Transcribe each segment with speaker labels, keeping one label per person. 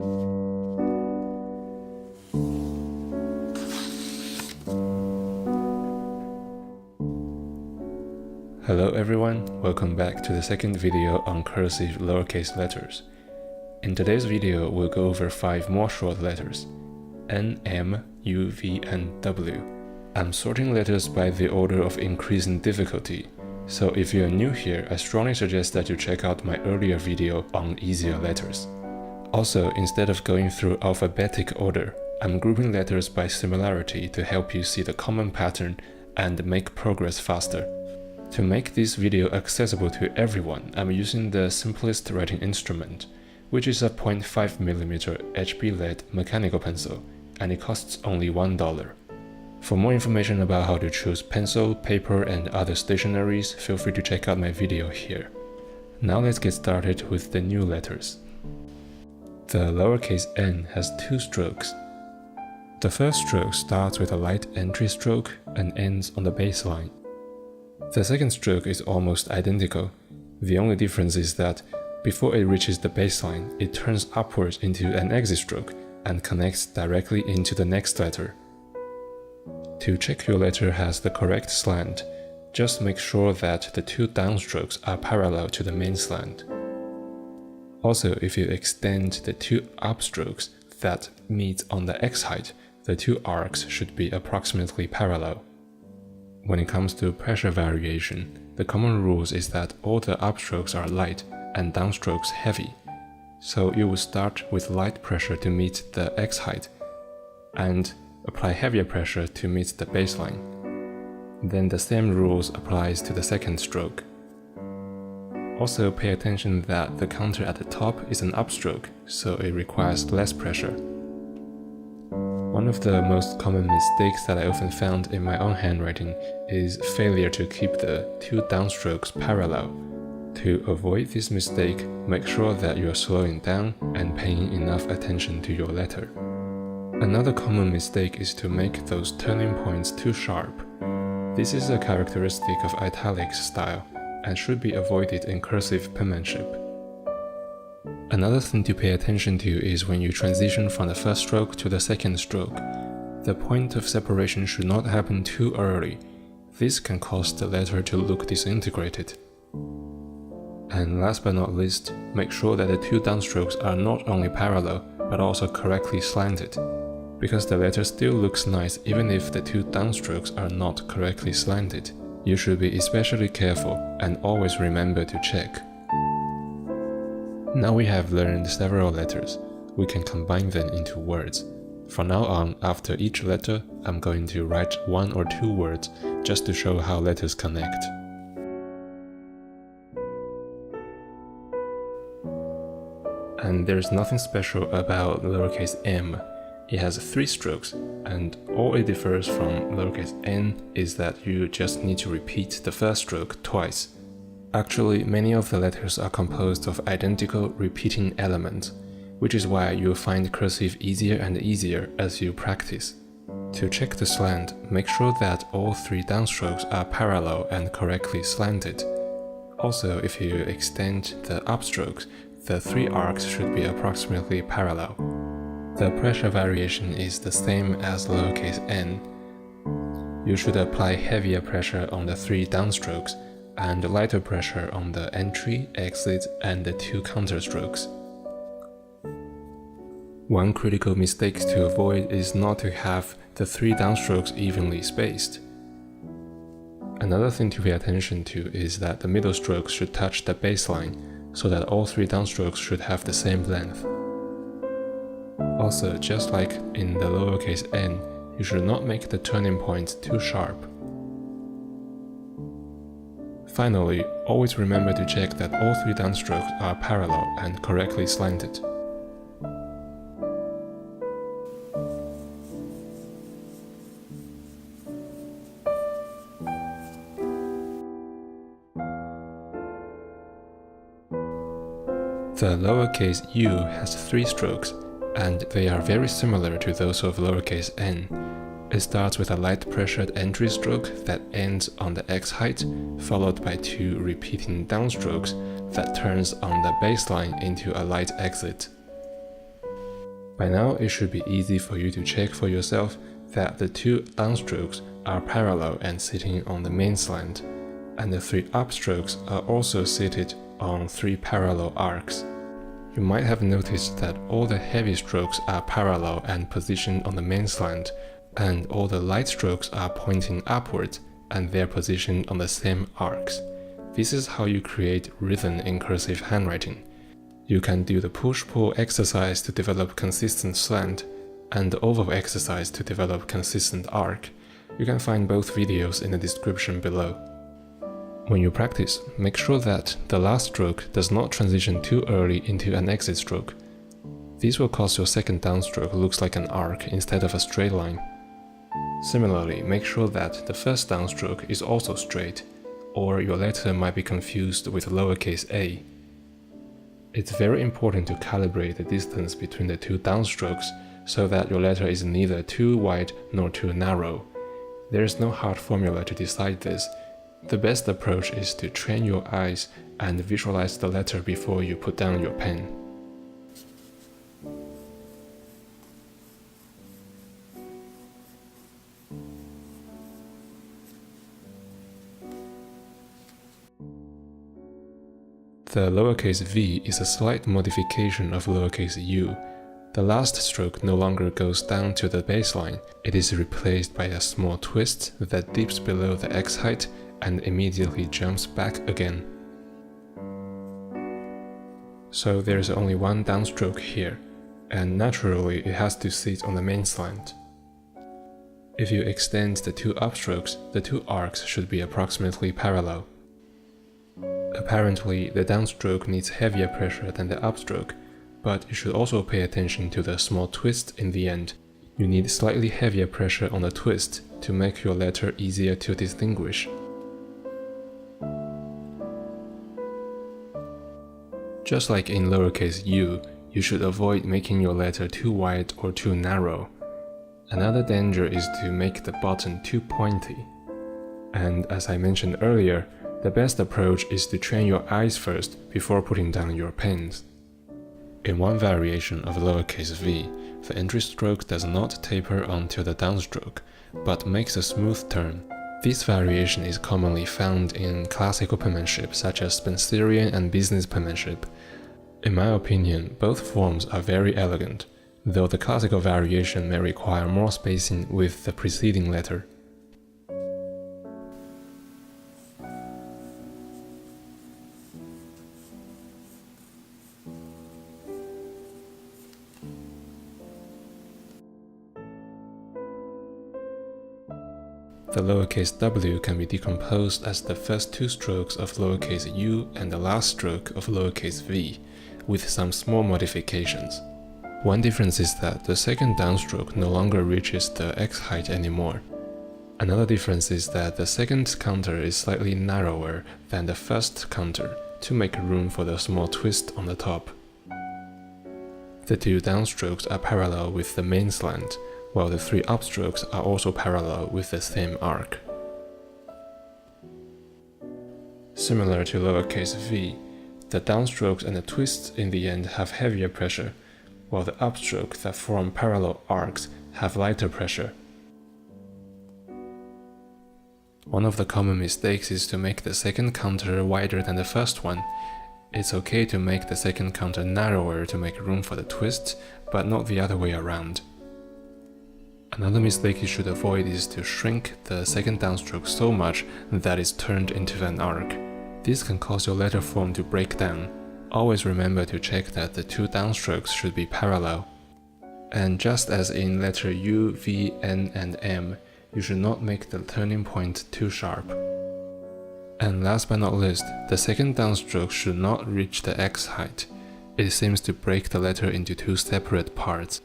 Speaker 1: Hello everyone, welcome back to the second video on cursive lowercase letters. In today's video, we'll go over 5 more short letters: N, M, U, V, and W. I'm sorting letters by the order of increasing difficulty, so if you're new here, I strongly suggest that you check out my earlier video on easier letters. Also, instead of going through alphabetic order, I'm grouping letters by similarity to help you see the common pattern and make progress faster. To make this video accessible to everyone, I'm using the simplest writing instrument, which is a 0.5mm HB lead mechanical pencil, and it costs only $1. For more information about how to choose pencil, paper, and other stationeries, feel free to check out my video here. Now let's get started with the new letters. The lowercase n has 2 strokes. The first stroke starts with a light entry stroke and ends on the baseline. The second stroke is almost identical. The only difference is that before it reaches the baseline, it turns upwards into an exit stroke and connects directly into the next letter. To check your letter has the correct slant, just make sure that the 2 downstrokes are parallel to the main slant. Also, if you extend the 2 upstrokes that meet on the X height, the 2 arcs should be approximately parallel. When it comes to pressure variation, the common rules is that all the upstrokes are light and downstrokes heavy. So you will start with light pressure to meet the X height and apply heavier pressure to meet the baseline. Then the same rules applies to the second stroke. Also pay attention that the counter at the top is an upstroke, so it requires less pressure. One of the most common mistakes that I often found in my own handwriting is failure to keep the 2 downstrokes parallel. To avoid this mistake, make sure that you are slowing down and paying enough attention to your letter. Another common mistake is to make those turning points too sharp. This is a characteristic of italics style and should be avoided in cursive penmanship. Another thing to pay attention to is when you transition from the first stroke to the second stroke. The point of separation should not happen too early. This can cause the letter to look disintegrated. And last but not least, make sure that the 2 downstrokes are not only parallel, but also correctly slanted, because the letter still looks nice even if the 2 downstrokes are not correctly slanted. You should be especially careful and always remember to check. Now we have learned several letters, we can combine them into words. From now on, after each letter, I'm going to write 1 or 2 words just to show how letters connect. And there's nothing special about lowercase m. It has 3 strokes, and all it differs from lowercase n is that you just need to repeat the first stroke twice. Actually, many of the letters are composed of identical repeating elements, which is why you'll find cursive easier and easier as you practice. To check the slant, make sure that all 3 downstrokes are parallel and correctly slanted. Also, if you extend the upstrokes, the 3 arcs should be approximately parallel. The pressure variation is the same as lowercase n. You should apply heavier pressure on the 3 downstrokes and lighter pressure on the entry, exit, and the 2 counterstrokes. One critical mistake to avoid is not to have the 3 downstrokes evenly spaced. Another thing to pay attention to is that the middle strokes should touch the baseline, so that all 3 downstrokes should have the same length. Also, just like in the lowercase n, you should not make the turning points too sharp. Finally, always remember to check that all 3 downstrokes are parallel and correctly slanted. The lowercase u has 3 strokes, and they are very similar to those of lowercase n. It starts with a light pressured entry stroke that ends on the X height, followed by 2 repeating downstrokes that turns on the baseline into a light exit. By now, it should be easy for you to check for yourself that the 2 downstrokes are parallel and sitting on the main slant, and the 3 upstrokes are also seated on 3 parallel arcs. You might have noticed that all the heavy strokes are parallel and positioned on the main slant, and all the light strokes are pointing upwards and they're positioned on the same arcs. This is how you create rhythm in cursive handwriting. You can do the push-pull exercise to develop consistent slant, and the oval exercise to develop consistent arc. You can find both videos in the description below. When you practice, make sure that the last stroke does not transition too early into an exit stroke. This will cause your second downstroke looks like an arc instead of a straight line. Similarly, make sure that the first downstroke is also straight, or your letter might be confused with lowercase a. It's very important to calibrate the distance between the 2 downstrokes so that your letter is neither too wide nor too narrow. There is no hard formula to decide this. The best approach is to train your eyes and visualize the letter before you put down your pen. The lowercase v is a slight modification of lowercase u. The last stroke no longer goes down to the baseline, it is replaced by a small twist that dips below the X height and immediately jumps back again. So there's only 1 downstroke here, and naturally it has to sit on the main slant. If you extend the 2 upstrokes, the 2 arcs should be approximately parallel. Apparently, the downstroke needs heavier pressure than the upstroke, but you should also pay attention to the small twist in the end. You need slightly heavier pressure on the twist to make your letter easier to distinguish. Just like in lowercase u, you should avoid making your letter too wide or too narrow. Another danger is to make the button too pointy. And as I mentioned earlier, the best approach is to train your eyes first before putting down your pens. In one variation of lowercase v, the entry stroke does not taper onto the downstroke, but makes a smooth turn. This variation is commonly found in classical penmanship such as Spencerian and business penmanship. In my opinion, both forms are very elegant, though the classical variation may require more spacing with the preceding letter. The lowercase w can be decomposed as the first 2 strokes of lowercase u and the last stroke of lowercase v, with some small modifications. One difference is that the second downstroke no longer reaches the X height anymore. Another difference is that the second counter is slightly narrower than the first counter to make room for the small twist on the top. The 2 downstrokes are parallel with the main slant, while the 3 upstrokes are also parallel with the same arc. Similar to lowercase v, the downstrokes and the twists in the end have heavier pressure, while the upstrokes that form parallel arcs have lighter pressure. One of the common mistakes is to make the second counter wider than the first one. It's okay to make the second counter narrower to make room for the twist, but not the other way around. Another mistake you should avoid is to shrink the second downstroke so much that it's turned into an arc. This can cause your letter form to break down. Always remember to check that the 2 downstrokes should be parallel. And just as in letter U, V, N, and M, you should not make the turning point too sharp. And last but not least, the second downstroke should not reach the X height. It seems to break the letter into 2 separate parts.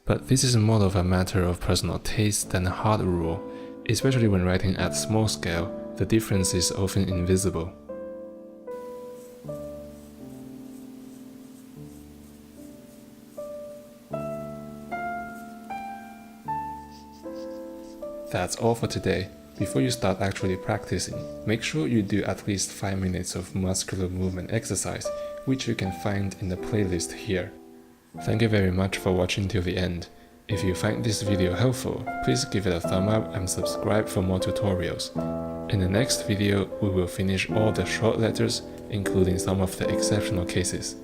Speaker 1: But this is more of a matter of personal taste than a hard rule. Especially when writing at small scale, the difference is often invisible. That's all for today. Before you start actually practicing, make sure you do at least 5 minutes of muscular movement exercise, which you can find in the playlist here. Thank you very much for watching till the end. If you find this video helpful, please give it a thumb up and subscribe for more tutorials. In the next video, we will finish all the short letters, including some of the exceptional cases.